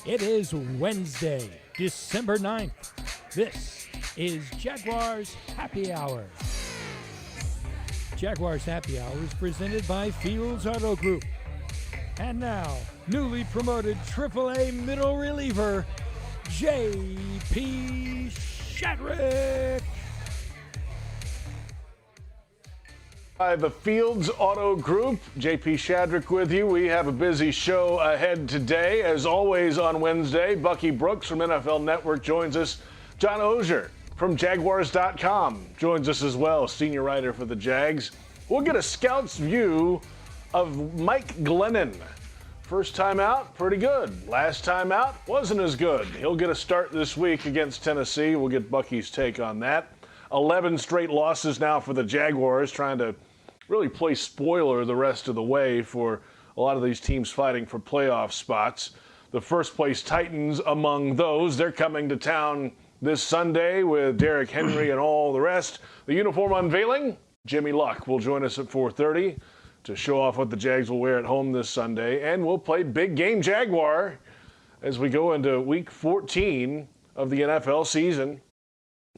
It is Wednesday, December 9th. This is Jaguars Happy Hour. Jaguars Happy Hour is presented by Fields Auto Group. And now, newly promoted AAA middle reliever, J.P. Shadrick. By the Fields Auto Group, J.P. Shadrick with you. We have a busy show ahead today. As always on Wednesday, Bucky Brooks from NFL Network joins us. John Oehser from Jaguars.com joins us as well, senior writer for the Jags. We'll get a scout's view of Mike Glennon. First time out, pretty good. Last time out, wasn't as good. He'll get a start this week against Tennessee. We'll get Bucky's take on that. 11 straight losses now for the Jaguars, trying to really play spoiler the rest of the way for a lot of these teams fighting for playoff spots. The first place Titans among those. They're coming to town this Sunday with Derrick Henry and all the rest. The uniform unveiling, Jimmy Luck will join us at 4:30 to show off what the Jags will wear at home this Sunday. And we'll play Big Game Jaguar as we go into Week 14 of the NFL season.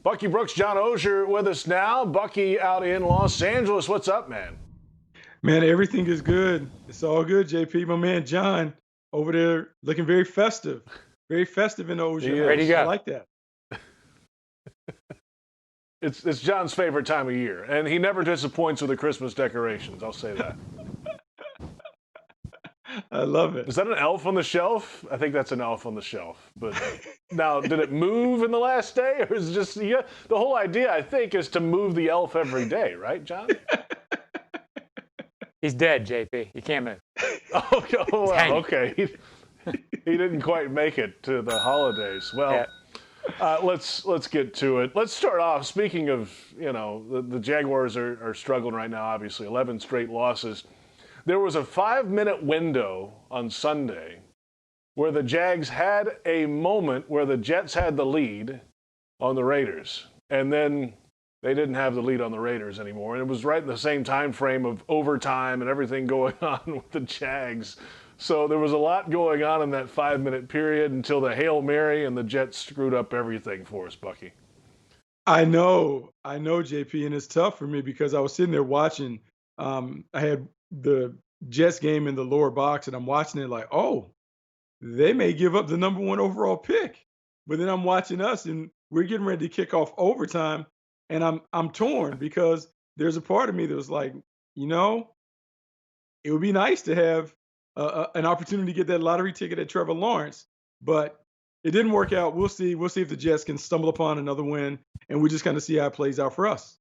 Bucky Brooks, John Oehser with us now. Bucky out in Los Angeles. What's up, man? Man, everything is good. It's all good, JP. My man John over there looking very festive. Very festive in Oehser. Ready to go. I like that. It's John's favorite time of year, and he never disappoints with the Christmas decorations. I'll say that. I love it. Is that an elf on the shelf? I think that's an elf on the shelf. But now, did it move in the last day, or is it just the whole idea? I think is to move the elf every day, right, John? He's dead, JP. You can't move. Oh, well, okay. He didn't quite make it to the holidays. Well, yeah. Let's get to it. Let's start off. Speaking of, the Jaguars are struggling right now. Obviously, 11 straight losses. There was a 5-minute window on Sunday where the Jags had a moment where the Jets had the lead on the Raiders, and then they didn't have the lead on the Raiders anymore. And it was right in the same time frame of overtime and everything going on with the Jags. So there was a lot going on in that 5-minute period until the Hail Mary, and the Jets screwed up everything for us, Bucky. I know, JP, and it's tough for me because I was sitting there watching. I had the Jets game in the lower box, and I'm watching it like, oh, they may give up the number 1 overall pick. But then I'm watching us, and we're getting ready to kick off overtime, and I'm torn because there's a part of me that was like, it would be nice to have an opportunity to get that lottery ticket at Trevor Lawrence, but it didn't work out. We'll see. We'll see if the Jets can stumble upon another win, and we just kind of see how it plays out for us.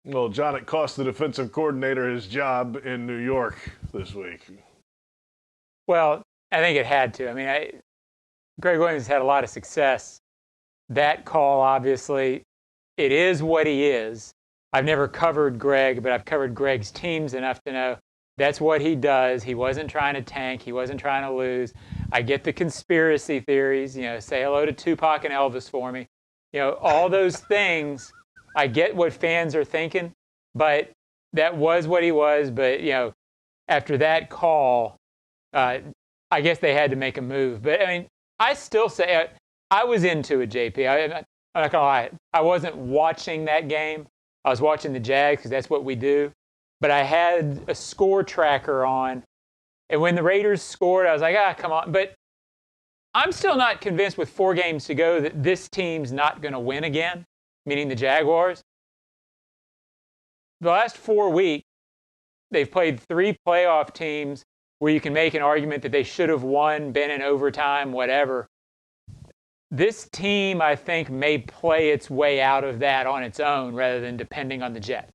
Well, John, it cost the defensive coordinator his job in New York this week. Well, I think it had to. I mean, Greg Williams had a lot of success. That call, obviously, it is what he is. I've never covered Greg, but I've covered Greg's teams enough to know that's what he does. He wasn't trying to tank. He wasn't trying to lose. I get the conspiracy theories, say hello to Tupac and Elvis for me. All those things. I get what fans are thinking, but that was what he was. But, after that call, I guess they had to make a move. But, I mean, I still say I was into it, JP. I'm not going to lie. I wasn't watching that game. I was watching the Jags because that's what we do. But I had a score tracker on. And when the Raiders scored, I was like, come on. But I'm still not convinced with 4 games to go that this team's not going to win again. Meaning the Jaguars. The last 4 weeks, they've played 3 playoff teams where you can make an argument that they should have won, been in overtime, whatever. This team, I think, may play its way out of that on its own rather than depending on the Jets.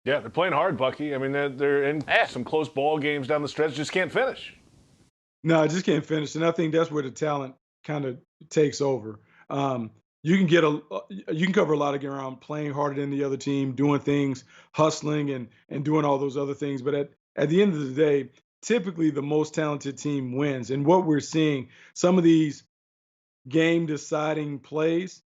Yeah, they're playing hard, Bucky. I mean, they're in some close ball games down the stretch, just can't finish. No, I just can't finish. And I think that's where the talent kind of takes over. You can cover a lot of ground playing harder than the other team, doing things, hustling and doing all those other things. But at the end of the day, typically the most talented team wins. And what we're seeing, some of these game deciding plays,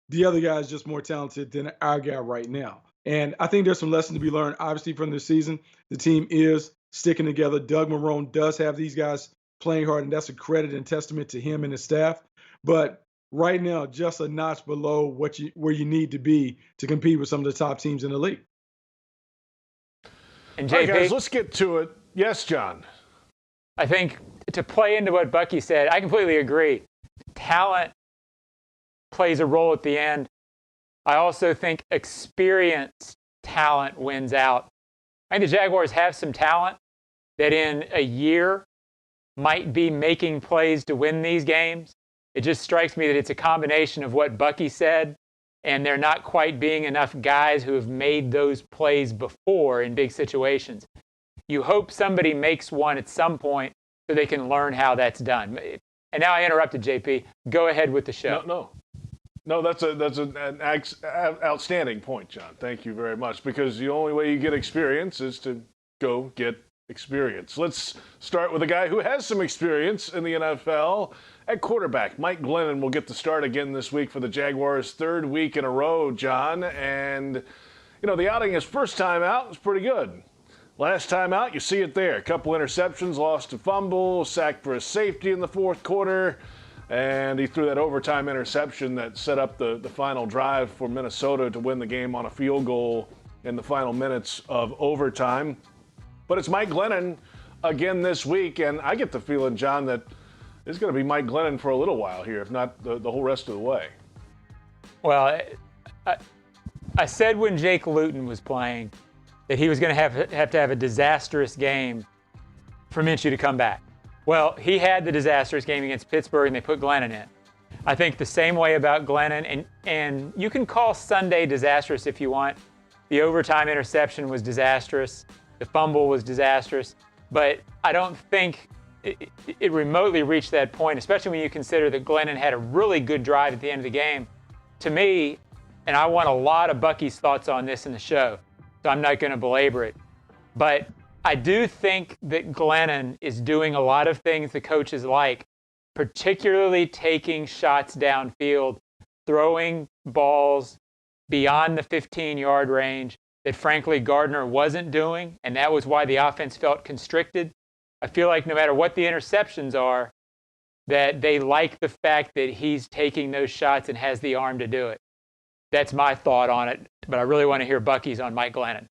the other guy is just more talented than our guy right now. And I think there's some lessons to be learned, obviously, from this season. The team is sticking together. Doug Marrone does have these guys playing hard, and that's a credit and testament to him and his staff. But right now, just a notch below where you need to be to compete with some of the top teams in the league. And JP, all right, guys, let's get to it. Yes, John. I think to play into what Bucky said, I completely agree. Talent plays a role at the end. I also think experienced talent wins out. I think the Jaguars have some talent that in a year might be making plays to win these games. It just strikes me that it's a combination of what Bucky said, and there not quite being enough guys who have made those plays before in big situations. You hope somebody makes one at some point so they can learn how that's done. And now I interrupted, JP. Go ahead with the show. No, that's an outstanding point, John. Thank you very much, because the only way you get experience is to go get experience. Let's start with a guy who has some experience in the NFL at quarterback. Mike Glennon will get the start again this week for the Jaguars, third week in a row, John. And, the outing his first time out was pretty good. Last time out, you see it there. A couple interceptions, lost a fumble, sacked for a safety in the fourth quarter. And he threw that overtime interception that set up the final drive for Minnesota to win the game on a field goal in the final minutes of overtime. But it's Mike Glennon again this week, and I get the feeling, John, that it's going to be Mike Glennon for a little while here, if not the whole rest of the way. Well, I said when Jake Luton was playing that he was going to have to have a disastrous game for Minshew to come back. Well, he had the disastrous game against Pittsburgh, and they put Glennon in. I think the same way about Glennon, and you can call Sunday disastrous if you want. The overtime interception was disastrous. The fumble was disastrous. But I don't think it remotely reached that point, especially when you consider that Glennon had a really good drive at the end of the game. To me, and I want a lot of Bucky's thoughts on this in the show, so I'm not going to belabor it, but I do think that Glennon is doing a lot of things the coaches like, particularly taking shots downfield, throwing balls beyond the 15-yard range that, frankly, Gardner wasn't doing, and that was why the offense felt constricted. I feel like no matter what the interceptions are, that they like the fact that he's taking those shots and has the arm to do it. That's my thought on it, but I really want to hear Bucky's on Mike Glennon.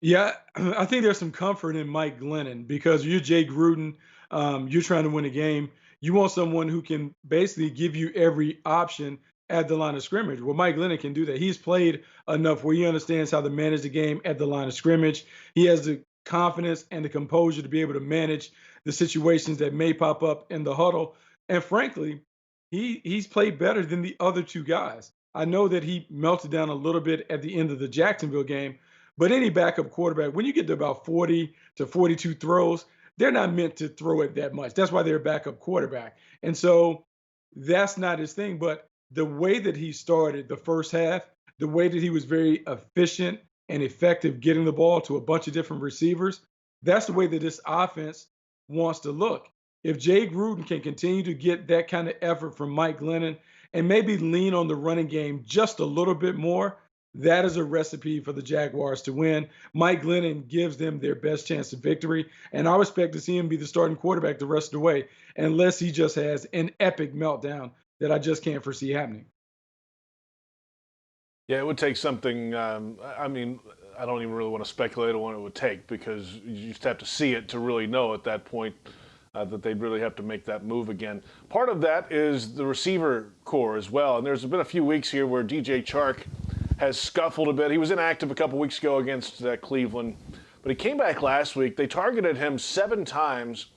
Yeah, I think there's some comfort in Mike Glennon because you're Jay Gruden. You're trying to win a game. You want someone who can basically give you every option at the line of scrimmage. Well, Mike Glennon can do that. He's played enough where he understands how to manage the game at the line of scrimmage. He has the confidence and the composure to be able to manage the situations that may pop up in the huddle. And frankly, he's played better than the other two guys. I know that he melted down a little bit at the end of the Jacksonville game, but any backup quarterback, when you get to about 40 to 42 throws, they're not meant to throw it that much. That's why they're a backup quarterback. And so that's not his thing. But the way that he started the first half, the way that he was very efficient and effective getting the ball to a bunch of different receivers, that's the way that this offense wants to look. If Jay Gruden can continue to get that kind of effort from Mike Glennon and maybe lean on the running game just a little bit more, that is a recipe for the Jaguars to win. Mike Glennon gives them their best chance of victory, and I expect to see him be the starting quarterback the rest of the way, unless he just has an epic meltdown that I just can't foresee happening. Yeah, it would take something. I don't even really want to speculate on what it would take because you just have to see it to really know at that point that they'd really have to make that move again. Part of that is the receiver core as well, and there's been a few weeks here where DJ Chark has scuffled a bit. He was inactive a couple weeks ago against Cleveland, but he came back last week. They targeted him 7 times,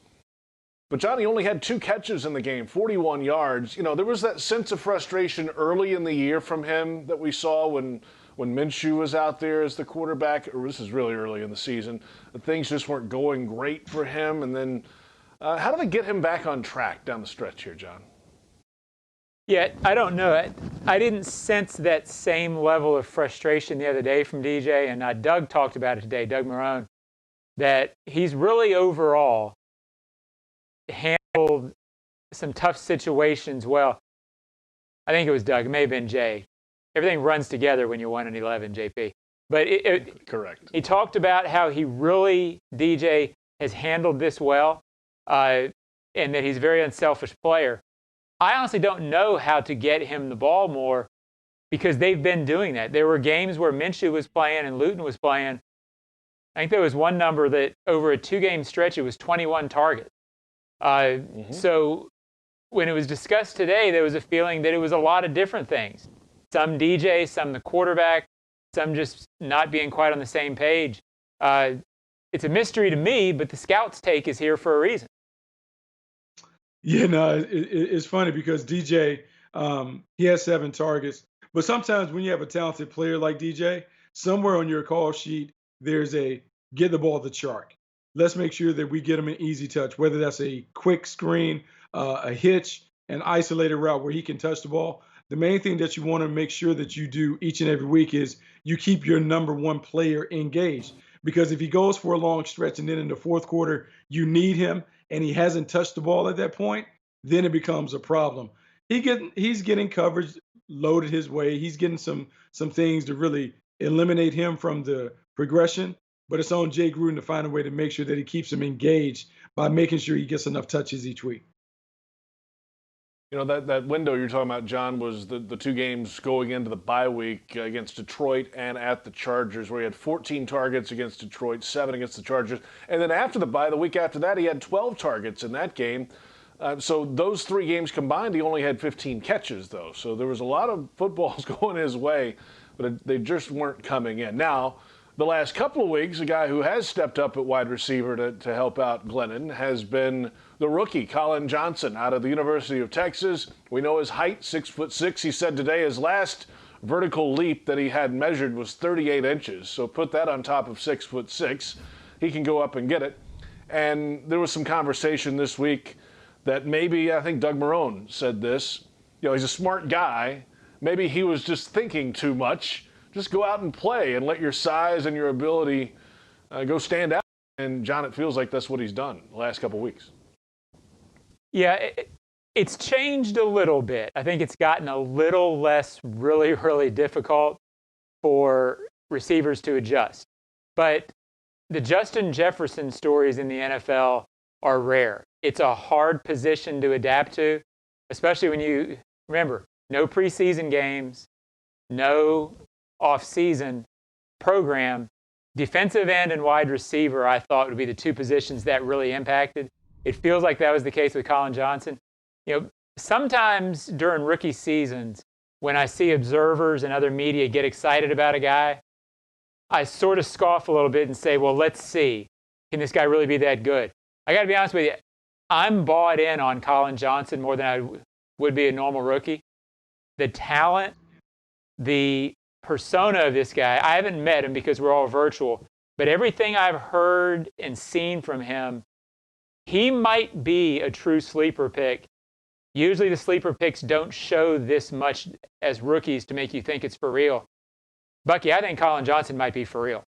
but Johnny only had 2 catches in the game, 41 yards. There was that sense of frustration early in the year from him that we saw when Minshew was out there as the quarterback, or this is really early in the season. Things just weren't going great for him. And then how do they get him back on track down the stretch here, John? Yeah, I don't know. I didn't sense that same level of frustration the other day from DJ, and Doug talked about it today, Doug Marrone, that he's really overall handled some tough situations well. I think it was Doug. It may have been Jay. Everything runs together when you're 1-11, JP. But correct. He talked about how he really, DJ, has handled this well. and that he's a very unselfish player. I honestly don't know how to get him the ball more because they've been doing that. There were games where Minshew was playing and Luton was playing. I think there was one number that over a 2-game stretch, it was 21 targets. So when it was discussed today, there was a feeling that it was a lot of different things. Some DJ, some the quarterback, some just not being quite on the same page. It's a mystery to me, but the scouts' take is here for a reason. Yeah, no, it's funny because DJ, he has 7 targets. But sometimes when you have a talented player like DJ, somewhere on your call sheet, there's a get the ball to Chark. Let's make sure that we get him an easy touch, whether that's a quick screen, a hitch, an isolated route where he can touch the ball. The main thing that you want to make sure that you do each and every week is you keep your number one player engaged. Because if he goes for a long stretch and then in the fourth quarter you need him and he hasn't touched the ball at that point, then it becomes a problem. He's getting coverage loaded his way. He's getting some things to really eliminate him from the progression. But it's on Jay Gruden to find a way to make sure that he keeps him engaged by making sure he gets enough touches each week. You know, that window you're talking about, John, was the 2 games going into the bye week against Detroit and at the Chargers, where he had 14 targets against Detroit, 7 against the Chargers. And then after the bye, the week after that, he had 12 targets in that game. So those 3 games combined, he only had 15 catches, though. So there was a lot of footballs going his way, but they just weren't coming in. Now, the last couple of weeks, a guy who has stepped up at wide receiver to help out Glennon has been the rookie, Colin Johnson, out of the University of Texas. We know his height, 6'6". He said today his last vertical leap that he had measured was 38 inches. So put that on top of 6'6". He can go up and get it. And there was some conversation this week that maybe, I think Doug Marrone said this, you know, he's a smart guy. Maybe he was just thinking too much. Just go out and play and let your size and your ability go stand out. And, John, it feels like that's what he's done the last couple of weeks. Yeah, it's changed a little bit. I think it's gotten a little less really, really difficult for receivers to adjust. But the Justin Jefferson stories in the NFL are rare. It's a hard position to adapt to, especially when you remember, no preseason games, no off-season program. Defensive end and wide receiver, I thought, would be the 2 positions that really impacted. It feels like that was the case with Colin Johnson. You know, sometimes during rookie seasons, when I see observers and other media get excited about a guy, I sort of scoff a little bit and say, well, let's see. Can this guy really be that good? I got to be honest with you. I'm bought in on Colin Johnson more than I would be a normal rookie. The talent, the persona of this guy, I haven't met him because we're all virtual, but everything I've heard and seen from him, he might be a true sleeper pick. Usually the sleeper picks don't show this much as rookies to make you think it's for real. Bucky, I think Colin Johnson might be for real.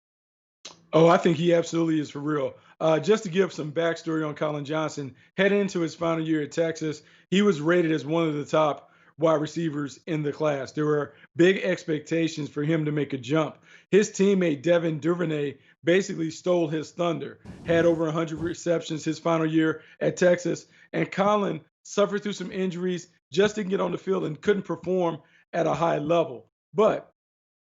Oh, I think he absolutely is for real. Just to give some backstory on Colin Johnson, heading into his final year at Texas, he was rated as one of the top wide receivers in the class. There were big expectations for him to make a jump. His teammate, Devin Duvernay, basically stole his thunder, had over 100 receptions his final year at Texas, and Colin suffered through some injuries, just didn't get on the field and couldn't perform at a high level. But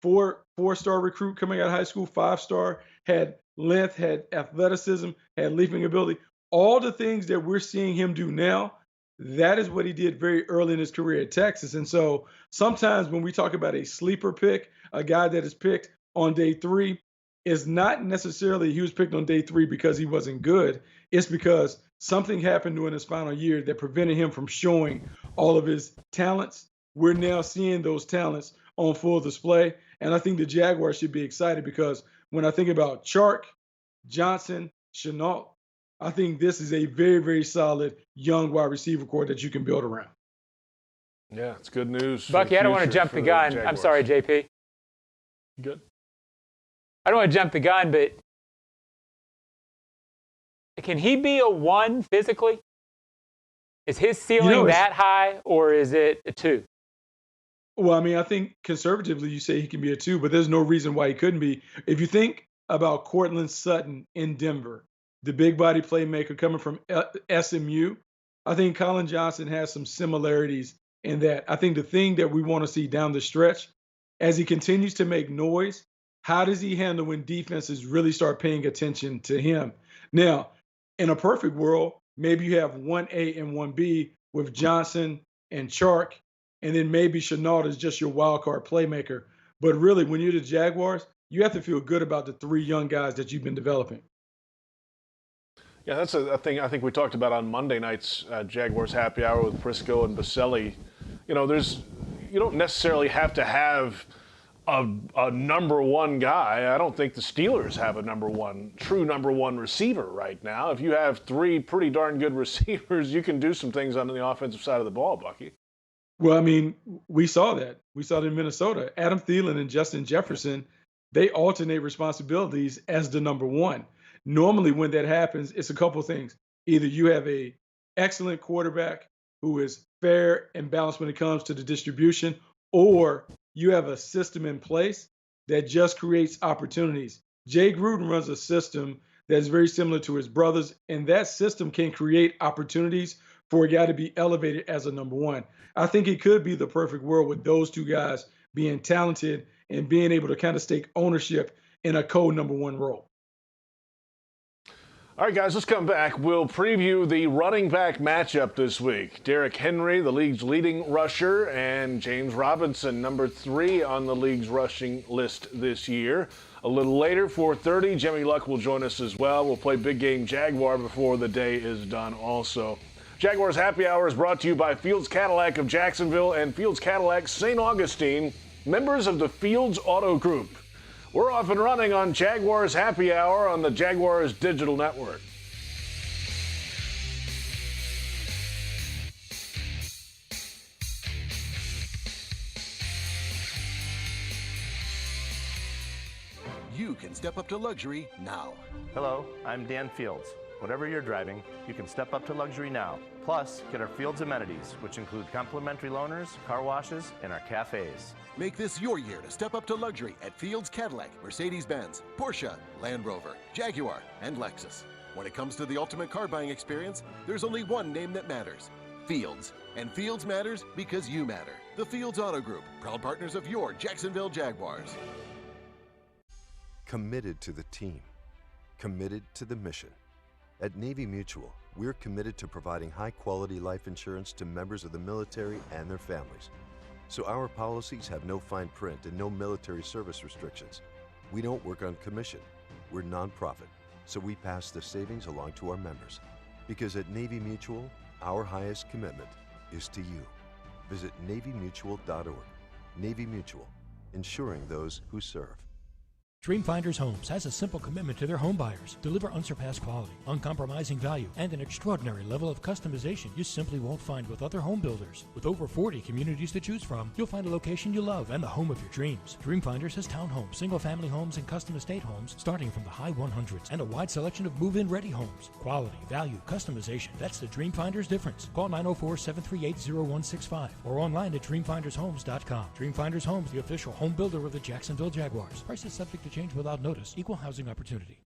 four-star recruit coming out of high school, 5-star, had length, had athleticism, had leaping ability. All the things that we're seeing him do now, that is what he did very early in his career at Texas. And so sometimes when we talk about a sleeper pick, a guy that is picked on day 3, is not necessarily he was picked on day 3 because he wasn't good. It's because something happened during his final year that prevented him from showing all of his talents. We're now seeing those talents on full display. And I think the Jaguars should be excited because when I think about Chark, Johnson, Shenault, I think this is a very, very solid young wide receiver core that you can build around. Yeah, it's good news. Bucky, I don't want to jump the gun. I'm sorry, JP. Good. I don't want to jump the gun, but can he be a 1 physically? Is his ceiling that high, or is it a 2? Well, I mean, I think conservatively you say he can be a 2, but there's no reason why he couldn't be. If you think about Cortland Sutton in Denver, the big body playmaker coming from SMU, I think Colin Johnson has some similarities in that. I think the thing that we want to see down the stretch, as he continues to make noise, how does he handle when defenses really start paying attention to him? Now, in a perfect world, maybe you have 1A and 1B with Johnson and Chark, and then maybe Chenault is just your wild card playmaker. But really, when you're the Jaguars, you have to feel good about the three young guys that you've been developing. Yeah, that's a thing I think we talked about on Monday night's Jaguars Happy Hour with Prisco and Baselli. You know, you don't necessarily have to have a number one guy. I don't think the Steelers have a true number one receiver right now. If you have three pretty darn good receivers, you can do some things on the offensive side of the ball, Bucky. Well, I mean, we saw that. We saw it in Minnesota. Adam Thielen and Justin Jefferson, they alternate responsibilities as the number one. Normally when that happens, it's a couple things. Either you have a excellent quarterback who is fair and balanced when it comes to the distribution, or you have a system in place that just creates opportunities. Jay Gruden runs a system that's very similar to his brothers, and that system can create opportunities for a guy to be elevated as a number one. I think it could be the perfect world with those two guys being talented and being able to kind of take ownership in a co-number one role. All right, guys, let's come back. We'll preview the running back matchup this week. Derrick Henry, the league's leading rusher, and James Robinson, number 3 on the league's rushing list this year. A little later, 4:30, Jimmy Luck will join us as well. We'll play Big Game Jaguar before the day is done also. Jaguars Happy Hour is brought to you by Fields Cadillac of Jacksonville and Fields Cadillac St. Augustine, members of the Fields Auto Group. We're off and running on Jaguars Happy Hour on the Jaguars Digital Network. You can step up to luxury now. Hello, I'm Dan Fields. Whatever you're driving, you can step up to luxury now. Plus, get our Fields amenities, which include complimentary loaners, car washes, and our cafes. Make this your year to step up to luxury at Fields Cadillac, Mercedes-Benz, Porsche, Land Rover, Jaguar, and Lexus. When it comes to the ultimate car buying experience, there's only one name that matters: Fields. And Fields matters because you matter. The Fields Auto Group, proud partners of your Jacksonville Jaguars. Committed to the team. Committed to the mission. At Navy Mutual, we're committed to providing high-quality life insurance to members of the military and their families. So our policies have no fine print and no military service restrictions. We don't work on commission. We're nonprofit, so we pass the savings along to our members. Because at Navy Mutual, our highest commitment is to you. Visit NavyMutual.org. Navy Mutual, insuring those who serve. Dreamfinders Homes has a simple commitment to their home buyers. Deliver unsurpassed quality, uncompromising value, and an extraordinary level of customization you simply won't find with other home builders. With over 40 communities to choose from, you'll find a location you love and the home of your dreams. Dreamfinders has townhomes, single-family homes, and custom estate homes starting from the high 100s and a wide selection of move-in ready homes. Quality, value, customization. That's the Dreamfinders difference. Call 904-738-0165 or online at dreamfindershomes.com. Dreamfinders Homes, the official home builder of the Jacksonville Jaguars. Prices subject to change without notice. Equal housing opportunity.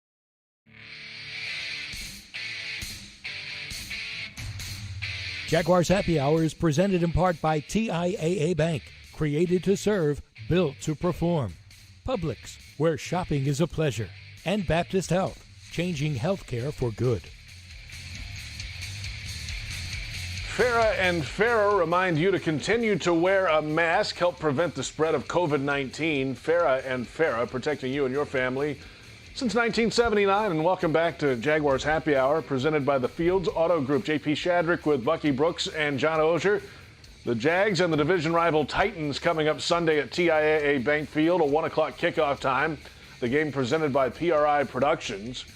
Jaguars Happy Hour is presented in part by TIAA Bank. Created to serve, built to perform. Publix, where shopping is a pleasure. And Baptist Health, changing healthcare for good. Farah and Farah remind you to continue to wear a mask, help prevent the spread of COVID-19. Farah and Farah, protecting you and your family since 1979. And welcome back to Jaguars Happy Hour, presented by the Fields Auto Group. JP Shadrick with Bucky Brooks and John Oehser. The Jags and the division rival Titans coming up Sunday at TIAA Bank Field, a 1 o'clock kickoff time. The game presented by PRI Productions.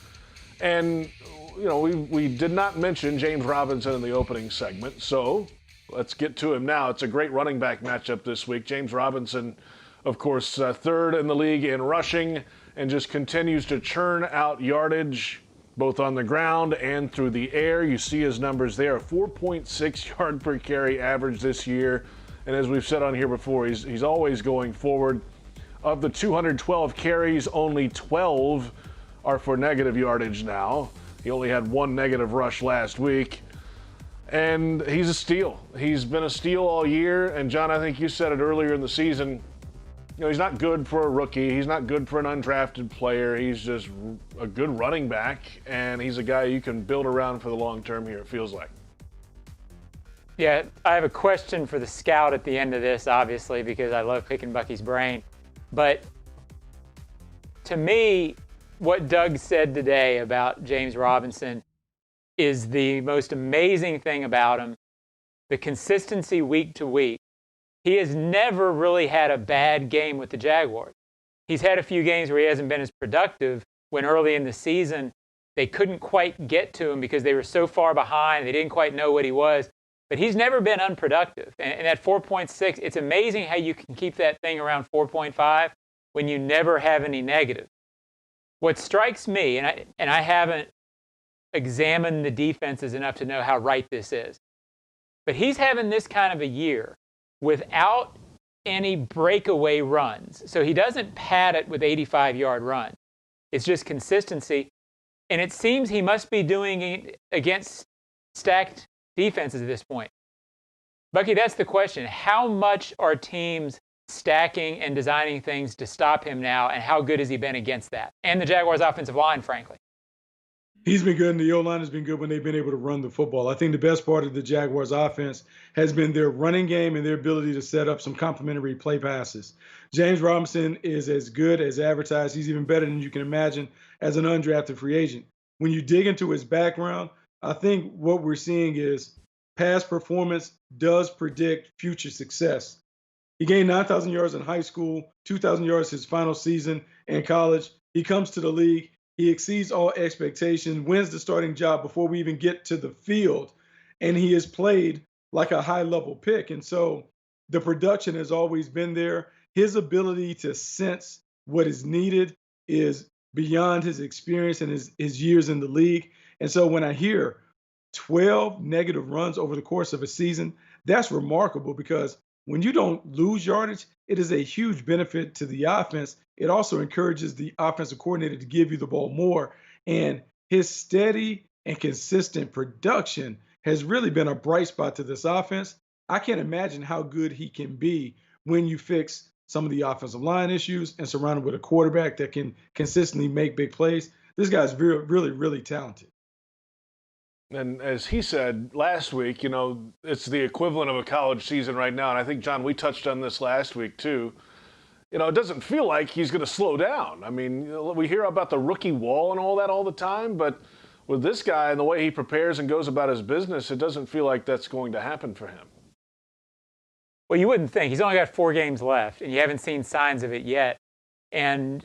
And you know, we did not mention James Robinson in the opening segment, so let's get to him now. It's a great running back matchup this week. James Robinson, of course, third in the league in rushing and just continues to churn out yardage both on the ground and through the air. You see his numbers there, 4.6 yard per carry average this year. And as we've said on here before, he's always going forward. Of the 212 carries, only 12 are for negative yardage now. He only had one negative rush last week. And he's a steal. He's been a steal all year. And John, I think you said it earlier in the season. You know, he's not good for a rookie. He's not good for an undrafted player. He's just a good running back, and he's a guy you can build around for the long term here, it feels like. Yeah, I have a question for the scout at the end of this, obviously, because I love picking Bucky's brain. But to me, what Doug said today about James Robinson is the most amazing thing about him, the consistency week to week. He has never really had a bad game with the Jaguars. He's had a few games where he hasn't been as productive when early in the season they couldn't quite get to him because they were so far behind. They didn't quite know what he was. But he's never been unproductive. And at 4.6, it's amazing how you can keep that thing around 4.5 when you never have any negative. What strikes me, and I haven't examined the defenses enough to know how right this is, but he's having this kind of a year without any breakaway runs. So he doesn't pad it with 85-yard runs. It's just consistency. And it seems he must be doing it against stacked defenses at this point. Bucky, that's the question. How much are teams stacking and designing things to stop him now, and how good has he been against that? And the Jaguars' offensive line, frankly. He's been good, and the O-line has been good when they've been able to run the football. I think the best part of the Jaguars' offense has been their running game and their ability to set up some complementary play passes. James Robinson is as good as advertised. He's even better than you can imagine as an undrafted free agent. When you dig into his background, I think what we're seeing is past performance does predict future success. He gained 9,000 yards in high school, 2,000 yards his final season in college. He comes to the league. He exceeds all expectations, wins the starting job before we even get to the field, and he has played like a high-level pick. And so the production has always been there. His ability to sense what is needed is beyond his experience and his years in the league. And so when I hear 12 negative runs over the course of a season, that's remarkable because when you don't lose yardage, it is a huge benefit to the offense. It also encourages the offensive coordinator to give you the ball more. And his steady and consistent production has really been a bright spot to this offense. I can't imagine how good he can be when you fix some of the offensive line issues and surround him with a quarterback that can consistently make big plays. This guy's really, really talented. And as he said last week, you know, it's the equivalent of a college season right now. And I think, John, we touched on this last week, too. You know, it doesn't feel like he's going to slow down. I mean, we hear about the rookie wall and all that all the time. But with this guy and the way he prepares and goes about his business, it doesn't feel like that's going to happen for him. Well, you wouldn't think. He's only got 4 games left, and you haven't seen signs of it yet. And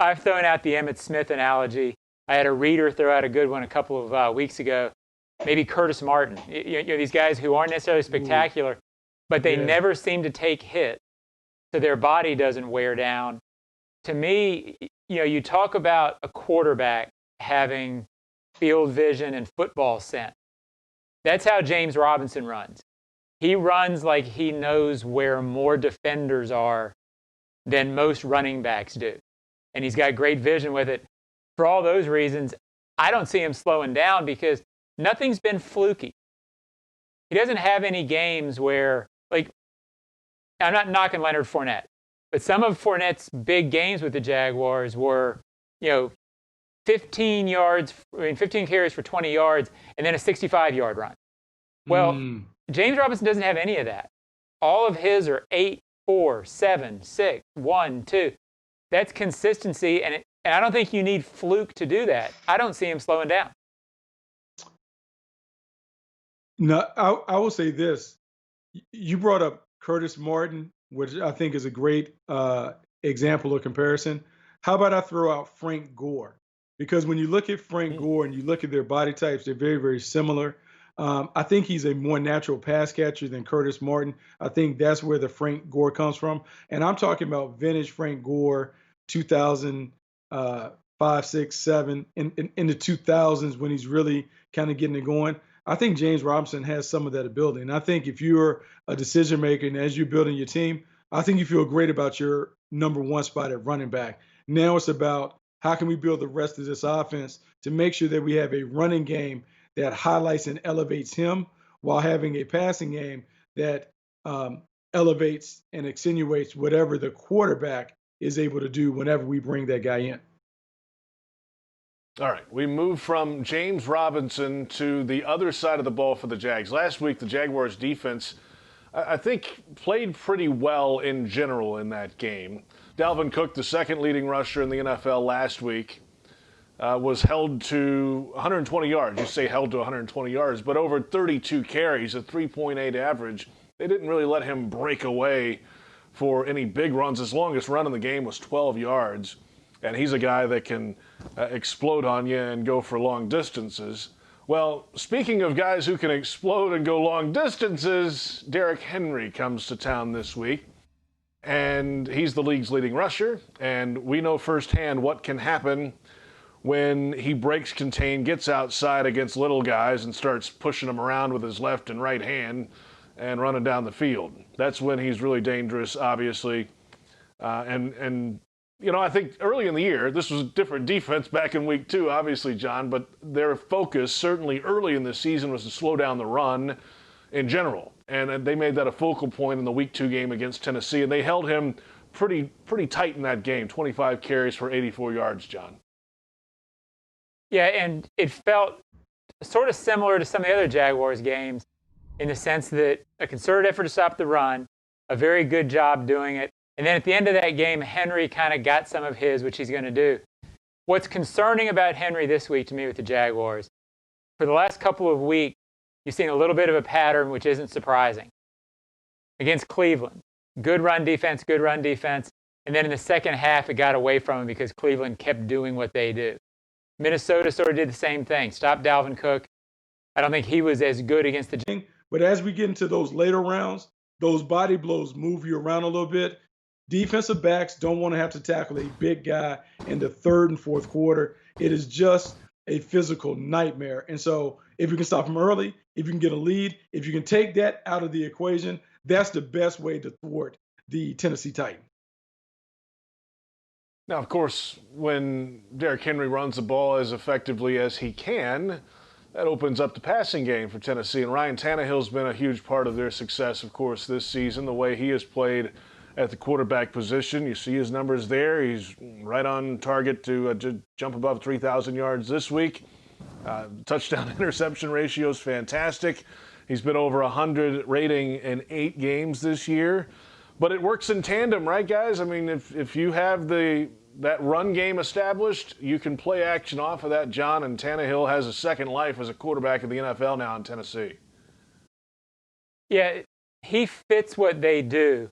I've thrown out the Emmitt Smith analogy. I had a reader throw out a good one a couple of weeks ago. Maybe Curtis Martin. You know, these guys who aren't necessarily spectacular, but they never seem to take hits, so their body doesn't wear down. To me, you know, you talk about a quarterback having field vision and football sense. That's how James Robinson runs. He runs like he knows where more defenders are than most running backs do. And he's got great vision with it. For all those reasons, I don't see him slowing down because nothing's been fluky. He doesn't have any games where, like, I'm not knocking Leonard Fournette, but some of Fournette's big games with the Jaguars were, you know, 15 carries for 20 yards and then a 65-yard run. Well, James Robinson doesn't have any of that. All of his are 8, 4, 7, 6, 1, 2. That's consistency, and I don't think you need fluke to do that. I don't see him slowing down. No, I will say this. You brought up Curtis Martin, which I think is a great example of comparison. How about I throw out Frank Gore? Because when you look at Frank Gore and you look at their body types, they're very, very similar. I think he's a more natural pass catcher than Curtis Martin. I think that's where the Frank Gore comes from. And I'm talking about vintage Frank Gore, 2005, 6, 7, in the 2000s when he's really kind of getting it going. I think James Robinson has some of that ability. And I think if you're a decision maker and as you're building your team, I think you feel great about your number one spot at running back. Now it's about how can we build the rest of this offense to make sure that we have a running game that highlights and elevates him while having a passing game that elevates and accentuates whatever the quarterback is able to do whenever we bring that guy in. All right, we move from James Robinson to the other side of the ball for the Jags. Last week, the Jaguars defense, I think, played pretty well in general in that game. Dalvin Cook, the second leading rusher in the NFL last week, was held to 120 yards. You say held to 120 yards, but over 32 carries, a 3.8 average. They didn't really let him break away for any big runs. His longest run in the game was 12 yards, and he's a guy that can explode on you and go for long distances. Well, speaking of guys who can explode and go long distances, Derrick Henry comes to town this week, and he's the league's leading rusher, and we know firsthand what can happen when he breaks contain, gets outside against little guys and starts pushing them around with his left and right hand and running down the field. That's when he's really dangerous, obviously. And you know, I think early in the year, this was a different defense back in week 2, obviously, John, but their focus certainly early in the season was to slow down the run in general. And they made that a focal point in the week 2 game against Tennessee, and they held him pretty tight in that game, 25 carries for 84 yards, John. Yeah, and it felt sort of similar to some of the other Jaguars games in the sense that a concerted effort to stop the run, a very good job doing it. And then at the end of that game, Henry kind of got some of his, which he's going to do. What's concerning about Henry this week to me with the Jaguars, for the last couple of weeks, you've seen a little bit of a pattern, which isn't surprising. Against Cleveland, good run defense. And then in the second half, it got away from him because Cleveland kept doing what they do. Minnesota sort of did the same thing. Stopped Dalvin Cook. I don't think he was as good against the Jaguars. But as we get into those later rounds, those body blows move you around a little bit. Defensive backs don't want to have to tackle a big guy in the third and fourth quarter. It is just a physical nightmare. And so if you can stop him early, if you can get a lead, if you can take that out of the equation, that's the best way to thwart the Tennessee Titans. Now, of course, when Derrick Henry runs the ball as effectively as he can, that opens up the passing game for Tennessee. And Ryan Tannehill's been a huge part of their success, of course, this season, the way he has played at the quarterback position. You see his numbers there. He's right on target to jump above 3,000 yards this week. Touchdown-interception ratio is fantastic. He's been over 100 rating in 8 games this year. But it works in tandem, right, guys? I mean, if you have that run game established, you can play action off of that, John, and Tannehill has a second life as a quarterback in the NFL now in Tennessee. Yeah, he fits what they do.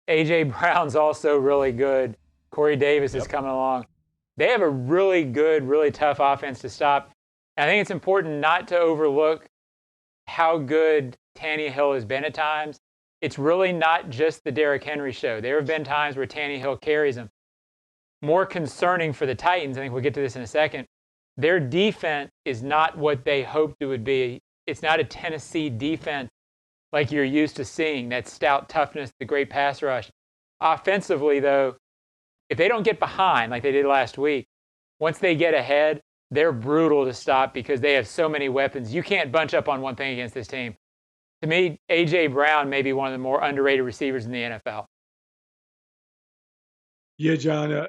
A.J. Brown's also really good. Corey Davis is coming along. They have a really good, really tough offense to stop. And I think it's important not to overlook how good Tannehill has been at times. It's really not just the Derrick Henry show. There have been times where Tannehill carries him. More concerning for the Titans, I think we'll get to this in a second, their defense is not what they hoped it would be. It's not a Tennessee defense like you're used to seeing, that stout toughness, the great pass rush. Offensively, though, if they don't get behind like they did last week, once they get ahead, they're brutal to stop because they have so many weapons. You can't bunch up on one thing against this team. To me, A.J. Brown may be one of the more underrated receivers in the NFL. Yeah, John,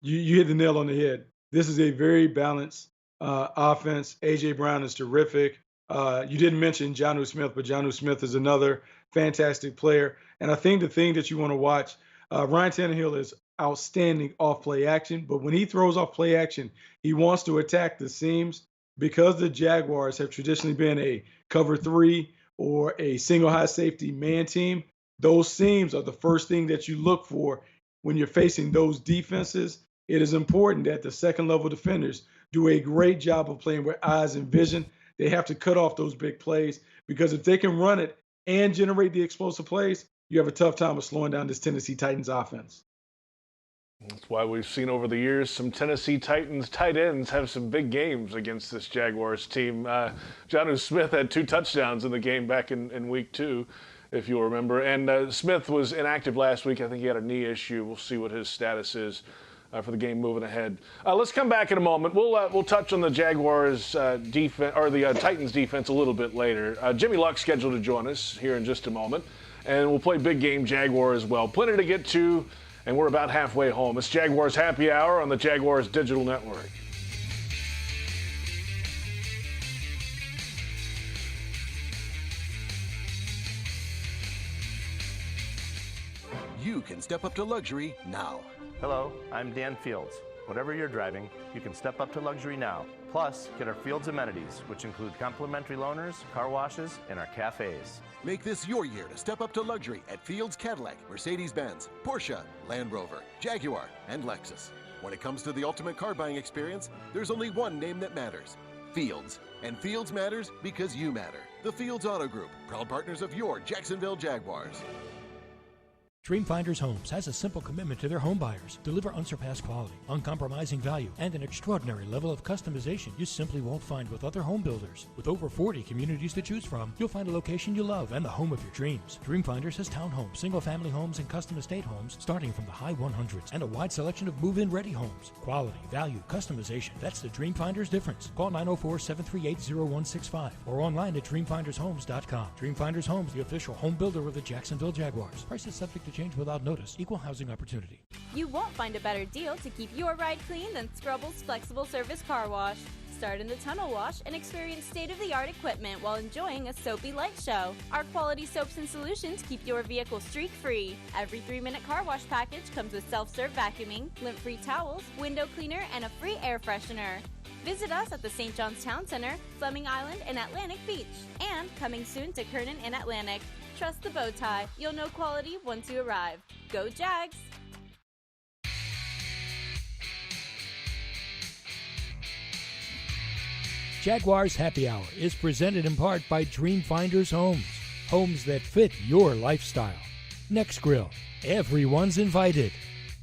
you hit the nail on the head. This is a very balanced offense. A.J. Brown is terrific. You didn't mention Jonnu Smith, but Jonnu Smith is another fantastic player. And I think the thing that you want to watch, Ryan Tannehill is outstanding off play action, but when he throws off play action, he wants to attack the seams. Because the Jaguars have traditionally been a cover 3 or a single high safety man team, those seams are the first thing that you look for when you're facing those defenses. It is important that the second level defenders do a great job of playing with eyes and vision. They have to cut off those big plays because if they can run it and generate the explosive plays, you have a tough time of slowing down this Tennessee Titans offense. That's why we've seen over the years some Tennessee Titans tight ends have some big games against this Jaguars team. Jonnu Smith had 2 touchdowns in the game back in week 2, if you'll remember. And Smith was inactive last week. I think he had a knee issue. We'll see what his status is for the game moving ahead. Let's come back in a moment. We'll touch on the Jaguars defense or the Titans defense a little bit later. Jimmy Luck's scheduled to join us here in just a moment, and we'll play big game Jaguar as well. Plenty to get to, and we're about halfway home. It's Jaguars Happy Hour on the Jaguars Digital Network. You can step up to luxury now. Hello, I'm Dan Fields. Whatever you're driving, you can step up to luxury now. Plus, get our Fields amenities, which include complimentary loaners, car washes, and our cafes. Make this your year to step up to luxury at Fields Cadillac, Mercedes-Benz, Porsche, Land Rover, Jaguar, and Lexus. When it comes to the ultimate car buying experience, there's only one name that matters: Fields. And Fields matters because you matter. The Fields Auto Group, proud partners of your Jacksonville Jaguars. Dreamfinders Homes has a simple commitment to their home buyers. Deliver unsurpassed quality, uncompromising value, and an extraordinary level of customization you simply won't find with other home builders. With over 40 communities to choose from, you'll find a location you love and the home of your dreams. Dreamfinders has townhomes, single-family homes, and custom estate homes starting from the high 100s and a wide selection of move-in ready homes. Quality, value, customization. That's the Dreamfinders difference. Call 904-738-0165 or online at dreamfindershomes.com. Dreamfinders Homes, the official home builder of the Jacksonville Jaguars. Prices subject to change without notice. Equal housing opportunity. You won't find a better deal to keep your ride clean than Scrubble's Flexible Service Car Wash. Start in the tunnel wash and experience state-of-the-art equipment while enjoying a soapy light show. Our quality soaps and solutions keep your vehicle streak-free. Every 3-minute car wash package comes with self-serve vacuuming, lint-free towels, window cleaner, and a free air freshener. Visit us at the St. John's Town Center, Fleming Island, and Atlantic Beach. And coming soon to Kernan and Atlantic. Trust the bow tie. You'll know quality once you arrive. Go Jags! Jaguars Happy Hour is presented in part by Dreamfinders Homes. Homes that fit your lifestyle. Next Grill. Everyone's invited.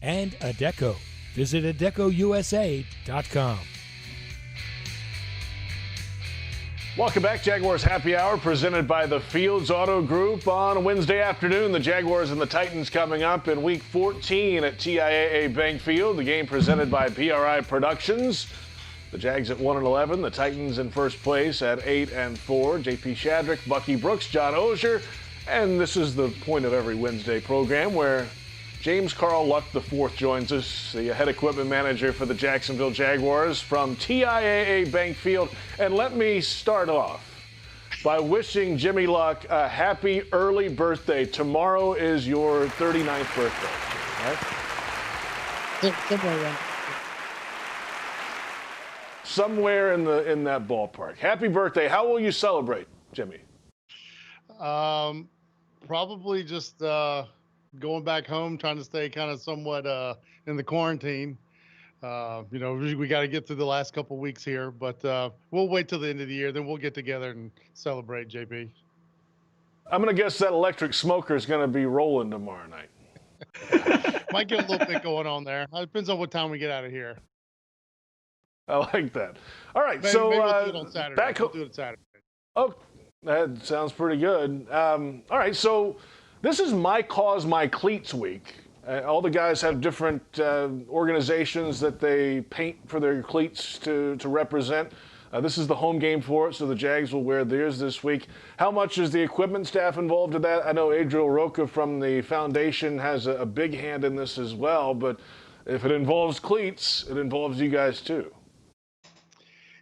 And Adecco. Visit AdeccoUSA.com. Welcome back. Jaguars Happy Hour presented by the Fields Auto Group on a Wednesday afternoon. The Jaguars and the Titans coming up in Week 14 at TIAA Bank Field. The game presented by PRI Productions. The Jags at 1-11. The Titans in first place at 8-4. JP Shadrick, Bucky Brooks, John Oehser. And this is the point of every Wednesday program where James Carl Luck IV joins us, the head equipment manager for the Jacksonville Jaguars from TIAA Bank Field. And let me start off by wishing Jimmy Luck a happy early birthday. Tomorrow is your 39th birthday, right? Good boy. Somewhere in that ballpark. Happy birthday. How will you celebrate, Jimmy? Probably just going back home, trying to stay kind of somewhat in the quarantine. We got to get through the last couple weeks here, but we'll wait till the end of the year. Then we'll get together and celebrate, JP. I'm going to guess that electric smoker is going to be rolling tomorrow night. Might get a little bit going on there. It depends on what time we get out of here. I like that. All right, maybe we'll do it on Saturday. We'll do it Saturday. Oh, that sounds pretty good. All right, so this is My Cause My Cleats week. All the guys have different organizations that they paint for their cleats to represent. This is the home game for it, so the Jags will wear theirs this week. How much is the equipment staff involved in that? I know Adriel Roca from the foundation has a big hand in this as well, but if it involves cleats, it involves you guys too.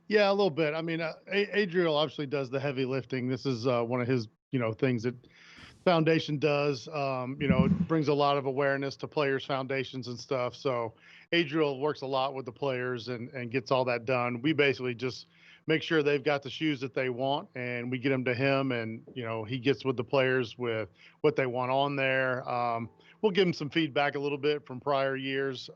Yeah, a little bit. I mean, Adriel obviously does the heavy lifting. This is one of his, things that foundation does. It brings a lot of awareness to players' foundations and stuff. So Adriel works a lot with the players and gets all that done. We basically just make sure they've got the shoes that they want, and we get them to him, and he gets with the players with what they want on there. We'll give him some feedback a little bit from prior years.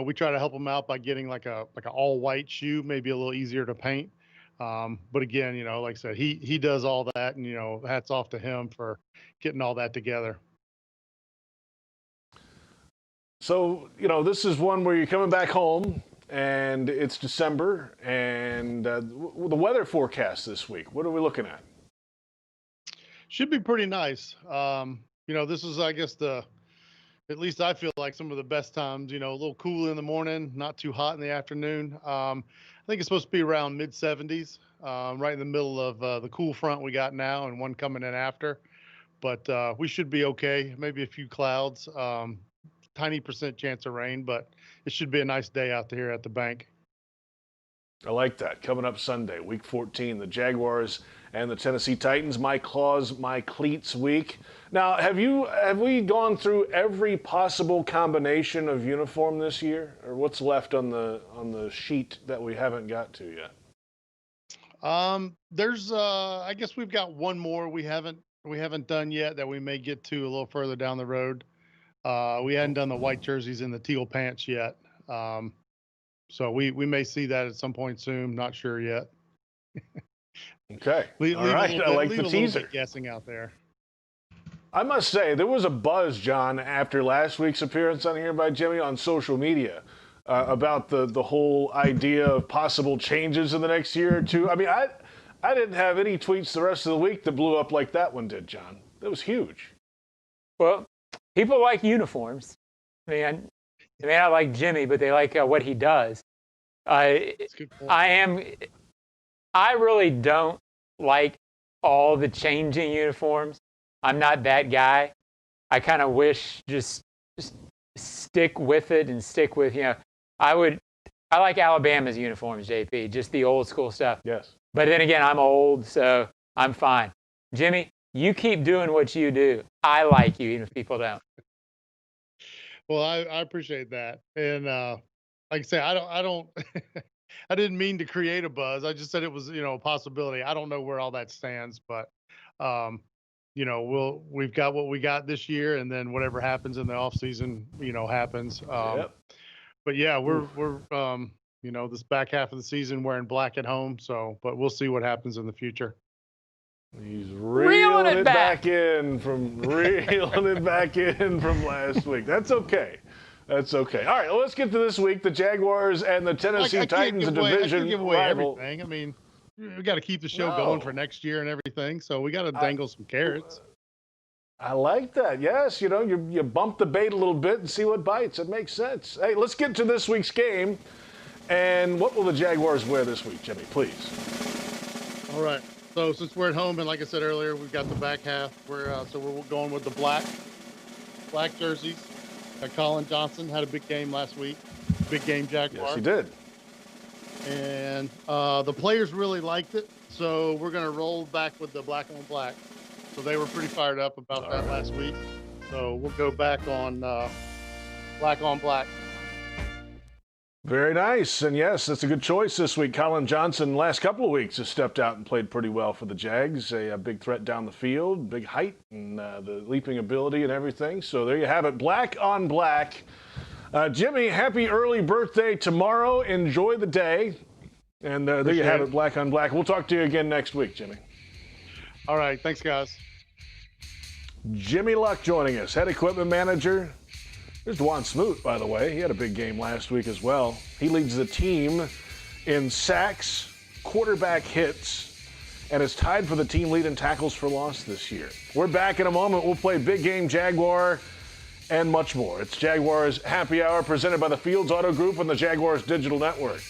We try to help them out by getting like an all white shoe, maybe a little easier to paint. But again, like I said, he does all that, and hats off to him for getting all that together. So, this is one where you're coming back home and it's December, and the weather forecast this week, what are we looking at? Should be pretty nice. This is, I guess, the at least I feel like some of the best times, a little cool in the morning, not too hot in the afternoon. I think it's supposed to be around mid 70s, right in the middle of the cool front we got now and one coming in after. But we should be okay. Maybe a few clouds, tiny % chance of rain, but it should be a nice day out there at the bank. I like that. Coming up Sunday, Week 14, the Jaguars and the Tennessee Titans. My Cause My Cleats week. Now, have we gone through every possible combination of uniform this year, or what's left on the sheet that we haven't got to yet? There's I guess we've got one more we haven't done yet that we may get to a little further down the road. We hadn't done the white jerseys and the teal pants yet. So we may see that at some point soon. Not sure yet. Okay. All right. I like the teaser. Guessing out there. I must say, there was a buzz, John, after last week's appearance on here by Jimmy on social media about the whole idea of possible changes in the next year or two. I mean, I didn't have any tweets the rest of the week that blew up like that one did, John. That was huge. Well, people like uniforms. They may not like Jimmy, but they like what he does. I really don't like all the changing uniforms. I'm not that guy. I kind of wish just stick with it and stick with, I like Alabama's uniforms, JP, just the old school stuff. Yes. But then again, I'm old, so I'm fine. Jimmy, you keep doing what you do. I like you, even if people don't. Well, I appreciate that. And like I say, I don't I didn't mean to create a buzz. I just said it was, a possibility. I don't know where all that stands, but we've got what we got this year, and then whatever happens in the off season, happens. Yep. But yeah, we're this back half of the season wearing black at home. So, but we'll see what happens in the future. He's reeling it back in from last week. That's okay. That's okay. All right, well, let's get to this week. The Jaguars and the Tennessee Titans, a division I can't give away rival. Everything. I mean, we got to keep the show going for next year and everything. So we got to dangle some carrots. I like that. Yes, you bump the bait a little bit and see what bites. It makes sense. Hey, let's get to this week's game. And what will the Jaguars wear this week, Jimmy? Please. All right. So since we're at home, and like I said earlier, we've got the back half. We're going with the black jerseys. Colin Johnson had a big game last week. Big game Jaguar. Yes, he did. And the players really liked it, so we're going to roll back with the black on black. So they were pretty fired up about that last week. So we'll go back on black on black. Very nice. And yes, that's a good choice this week. Colin Johnson, last couple of weeks, has stepped out and played pretty well for the Jags. A big threat down the field, big height, and the leaping ability and everything. So there you have it, black on black. Jimmy, happy early birthday tomorrow. Enjoy the day. And there you have it, black on black. We'll talk to you again next week, Jimmy. All right. Thanks, guys. Jimmy Luck joining us, head equipment manager. There's Dwan Smoot, by the way. He had a big game last week as well. He leads the team in sacks, quarterback hits, and is tied for the team lead in tackles for loss this year. We're back in a moment. We'll play Big Game Jaguar and much more. It's Jaguars Happy Hour presented by the Fields Auto Group and the Jaguars Digital Network.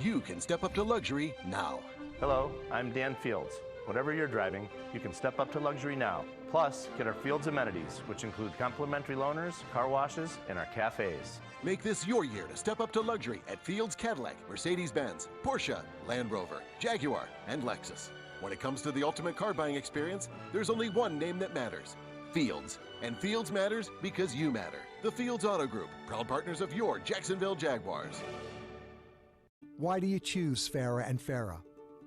You can step up to luxury now. Hello, I'm Dan Fields. Whatever you're driving, you can step up to luxury now. Plus, get our Fields amenities, which include complimentary loaners, car washes, and our cafes. Make this your year to step up to luxury at Fields Cadillac, Mercedes-Benz, Porsche, Land Rover, Jaguar, and Lexus. When it comes to the ultimate car buying experience, there's only one name that matters: Fields. And Fields matters because you matter. The Fields Auto Group, proud partners of your Jacksonville Jaguars. Why do you choose Farah and Farah?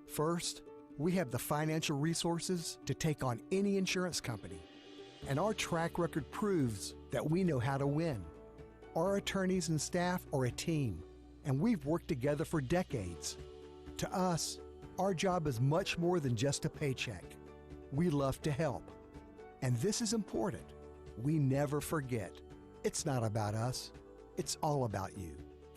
First, we have the financial resources to take on any insurance company, and our track record proves that we know how to win. Our attorneys and staff are a team, and we've worked together for decades. To us, our job is much more than just a paycheck. We love to help, and this is important. We never forget. It's not about us. It's all about you.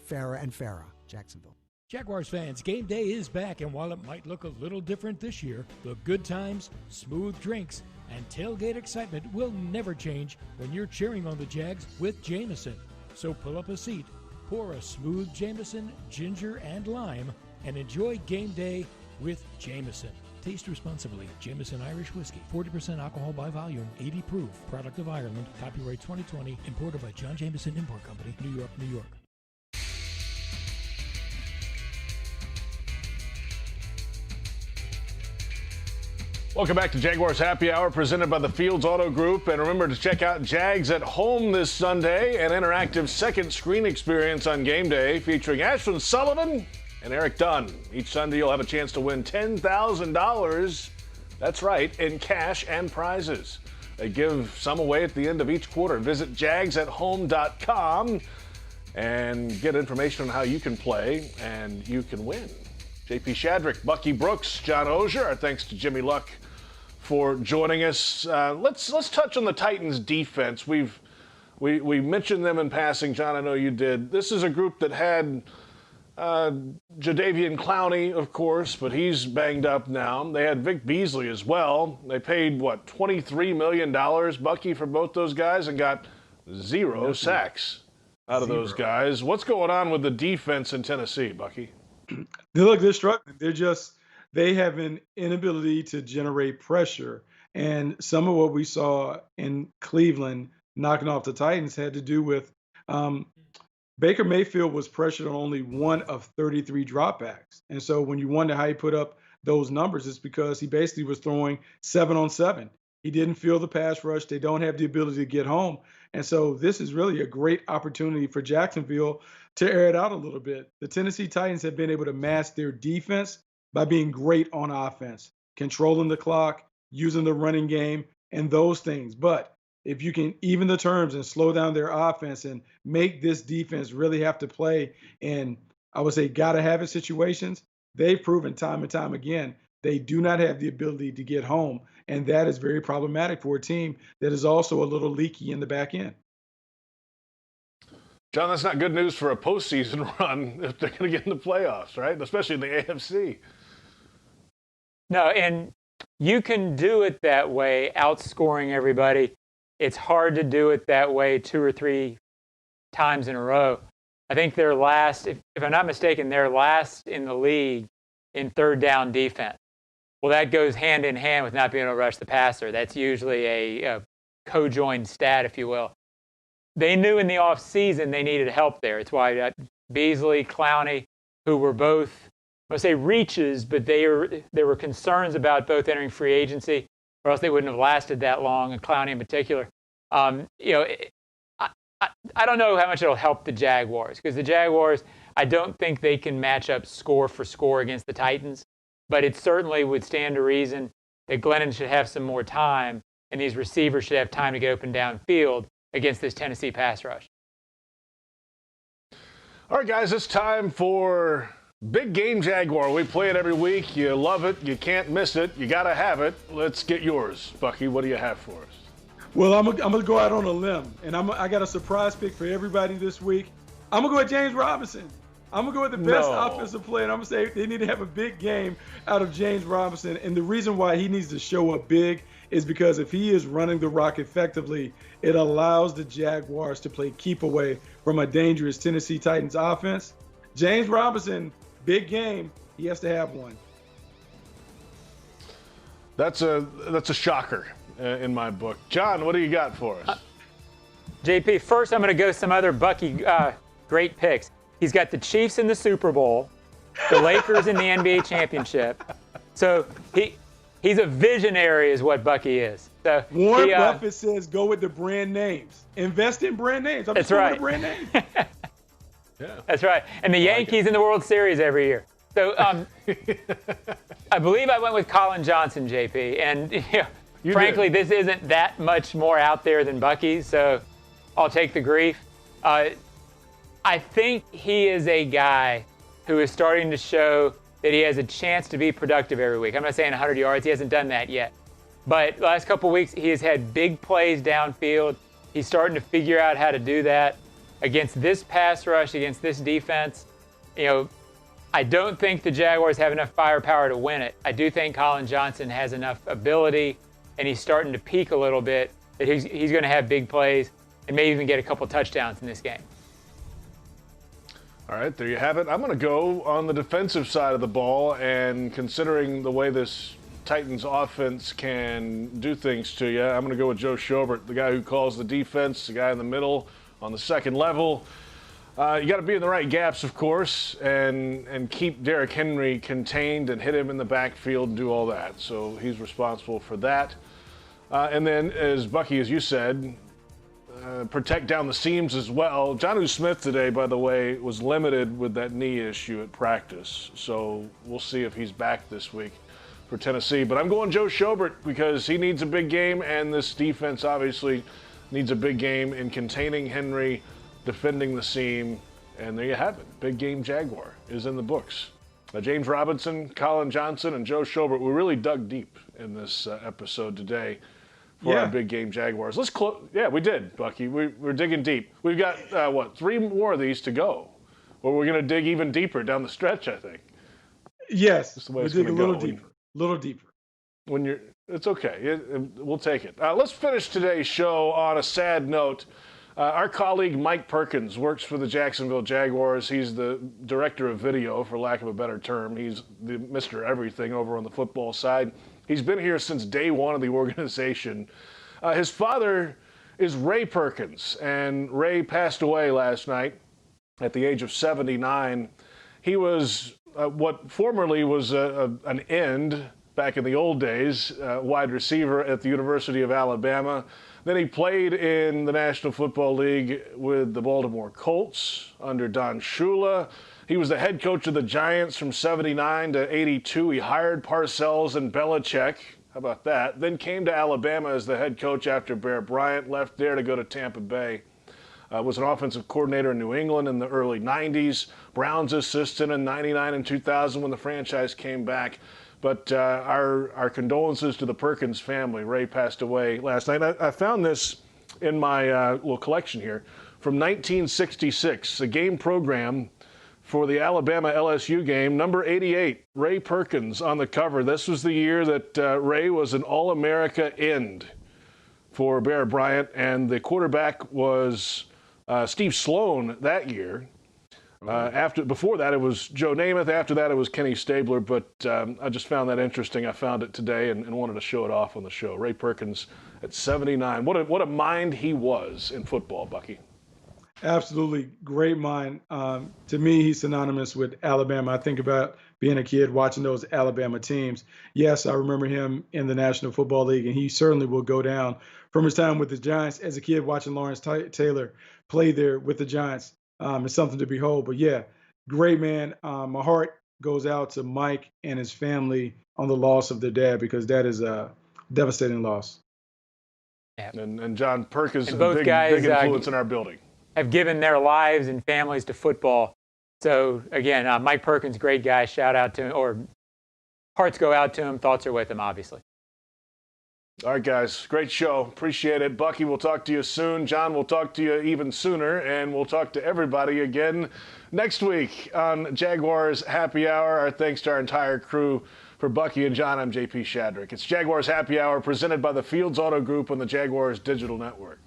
Farah and Farah, Jacksonville. Jaguars fans, game day is back, and while it might look a little different this year, the good times, smooth drinks, and tailgate excitement will never change when you're cheering on the Jags with Jameson. So pull up a seat, pour a smooth Jameson, ginger, and lime, and enjoy game day with Jameson. Taste responsibly. Jameson Irish Whiskey, 40% alcohol by volume, 80 proof. Product of Ireland. Copyright 2020. Imported by John Jameson Import Company, New York, New York. Welcome back to Jaguars Happy Hour, presented by the Fields Auto Group. And remember to check out Jags at Home this Sunday, an interactive second screen experience on game day featuring Ashlyn Sullivan and Eric Dunn. Each Sunday you'll have a chance to win $10,000. That's right, in cash and prizes. They give some away at the end of each quarter. Visit jagsathome.com and get information on how you can play and you can win. JP Shadrick, Bucky Brooks, John Oehser. Our thanks to Jimmy Luck for joining us. Let's touch on the Titans' defense. We mentioned them in passing, John. I know you did. This is a group that had Jadeveon Clowney, of course, but he's banged up now. They had Vic Beasley as well. They paid, $23 million, Bucky, for both those guys and got 0 sacks out of those guys. What's going on with the defense in Tennessee, Bucky? They're struggling. They have an inability to generate pressure. And some of what we saw in Cleveland knocking off the Titans had to do with Baker Mayfield was pressured on only 1 of 33 dropbacks. And so when you wonder how he put up those numbers, it's because he basically was throwing 7 on 7. He didn't feel the pass rush. They don't have the ability to get home. And so this is really a great opportunity for Jacksonville to air it out a little bit. The Tennessee Titans have been able to mask their defense by being great on offense, controlling the clock, using the running game, and those things. But if you can even the terms and slow down their offense and make this defense really have to play in, I would say, gotta-have-it situations, they've proven time and time again they do not have the ability to get home, and that is very problematic for a team that is also a little leaky in the back end. John, that's not good news for a postseason run if they're going to get in the playoffs, right? Especially in the AFC. No, and you can do it that way, outscoring everybody. It's hard to do it that way 2 or 3 times in a row. I think they're last, if I'm not mistaken, they're last in the league in third down defense. Well, that goes hand in hand with not being able to rush the passer. That's usually a co-joined stat, if you will. They knew in the offseason they needed help there. It's why Beasley, Clowney, who were both, I would say reaches, but there were concerns about both entering free agency, or else they wouldn't have lasted that long, and Clowney in particular. I don't know how much it'll help the Jaguars, because the Jaguars, I don't think they can match up score for score against the Titans, but it certainly would stand to reason that Glennon should have some more time, and these receivers should have time to get open downfield against this Tennessee pass rush. All right, guys, it's time for Big Game Jaguar. We play it every week. You love it. You can't miss it. You got to have it. Let's get yours. Bucky, what do you have for us? Well, I'm gonna go out on a limb, and I got a surprise pick for everybody this week. I'm going to go with James Robinson. I'm going to go with the best offensive player, and I'm going to say they need to have a big game out of James Robinson. And the reason why he needs to show up big is because if he is running the rock effectively, it allows the Jaguars to play keep away from a dangerous Tennessee Titans offense. James Robinson, big game. He has to have one. That's a shocker in my book. John, what do you got for us? JP, first I'm going to go some other Bucky great picks. He's got the Chiefs in the Super Bowl, the Lakers in the NBA championship. So he's a visionary is what Bucky is. So Warren Buffett says go with the brand names. Invest in brand names. That's right. Brand names. Yeah. That's right. And the Yankees in the World Series every year. So I believe I went with Colin Johnson, JP. And frankly, this isn't that much more out there than Bucky's, so I'll take the grief. I think he is a guy who is starting to show that he has a chance to be productive every week. I'm not saying 100 yards. He hasn't done that yet. But the last couple of weeks, he has had big plays downfield. He's starting to figure out how to do that. Against this pass rush, against this defense, I don't think the Jaguars have enough firepower to win it. I do think Colin Johnson has enough ability, and he's starting to peak a little bit, that he's going to have big plays and may even get a couple touchdowns in this game. All right, there you have it. I'm going to go on the defensive side of the ball, and considering the way this Titans offense can do things to you, I'm going to go with Joe Schobert, the guy who calls the defense, the guy in the middle on the second level. You got to be in the right gaps, of course, and keep Derrick Henry contained and hit him in the backfield and do all that. So he's responsible for that. And then, as Bucky, as you said, protect down the seams as well. Jonnu Smith today, by the way, was limited with that knee issue at practice. So we'll see if he's back this week for Tennessee. But I'm going Joe Schobert because he needs a big game, and this defense obviously needs a big game in containing Henry, defending the seam, and there you have it. Big Game Jaguar is in the books. James Robinson, Colin Johnson, and Joe Schobert, we really dug deep in this episode today for our Big Game Jaguars. Let's close. Yeah, we did, Bucky. We're digging deep. We've got, 3 more of these to go, or we're going to dig even deeper down the stretch, I think. Yes, we dig a little deeper. It's okay. We'll take it. Let's finish today's show on a sad note. Our colleague Mike Perkins works for the Jacksonville Jaguars. He's the director of video, for lack of a better term. He's the Mr. Everything over on the football side. He's been here since day one of the organization. His father is Ray Perkins, and Ray passed away last night at the age of 79. He was what formerly was an end back in the old days, wide receiver at the University of Alabama. Then he played in the National Football League with the Baltimore Colts under Don Shula. He was the head coach of the Giants from 79 to 82. He hired Parcells and Belichick. How about that? Then came to Alabama as the head coach after Bear Bryant left there to go to Tampa Bay. Was an offensive coordinator in New England in the early 90s. Brown's assistant in 99 and 2000 when the franchise came back. But our condolences to the Perkins family. Ray passed away last night. I found this in my little collection here from 1966, a game program for the Alabama-LSU game, number 88, Ray Perkins on the cover. This was the year that Ray was an All-America end for Bear Bryant, and the quarterback was Steve Sloan that year. Before that, it was Joe Namath. After that, it was Kenny Stabler. But I just found that interesting. I found it today and wanted to show it off on the show. Ray Perkins at 79. What a mind he was in football, Bucky. Absolutely great mind. To me, he's synonymous with Alabama. I think about being a kid watching those Alabama teams. Yes, I remember him in the National Football League, and he certainly will go down from his time with the Giants as a kid watching Lawrence Taylor play there with the Giants. It's something to behold. But yeah, great man. My heart goes out to Mike and his family on the loss of their dad, because that is a devastating loss. Yeah. And John Perkins is a both big influence in our building. Have given their lives and families to football. So again, Mike Perkins, great guy. Shout out to him, or hearts go out to him. Thoughts are with him, obviously. All right, guys. Great show. Appreciate it. Bucky, we'll talk to you soon. John, we'll talk to you even sooner. And we'll talk to everybody again next week on Jaguars Happy Hour. Our thanks to our entire crew. For Bucky and John, I'm JP Shadrick. It's Jaguars Happy Hour presented by the Fields Auto Group on the Jaguars Digital Network.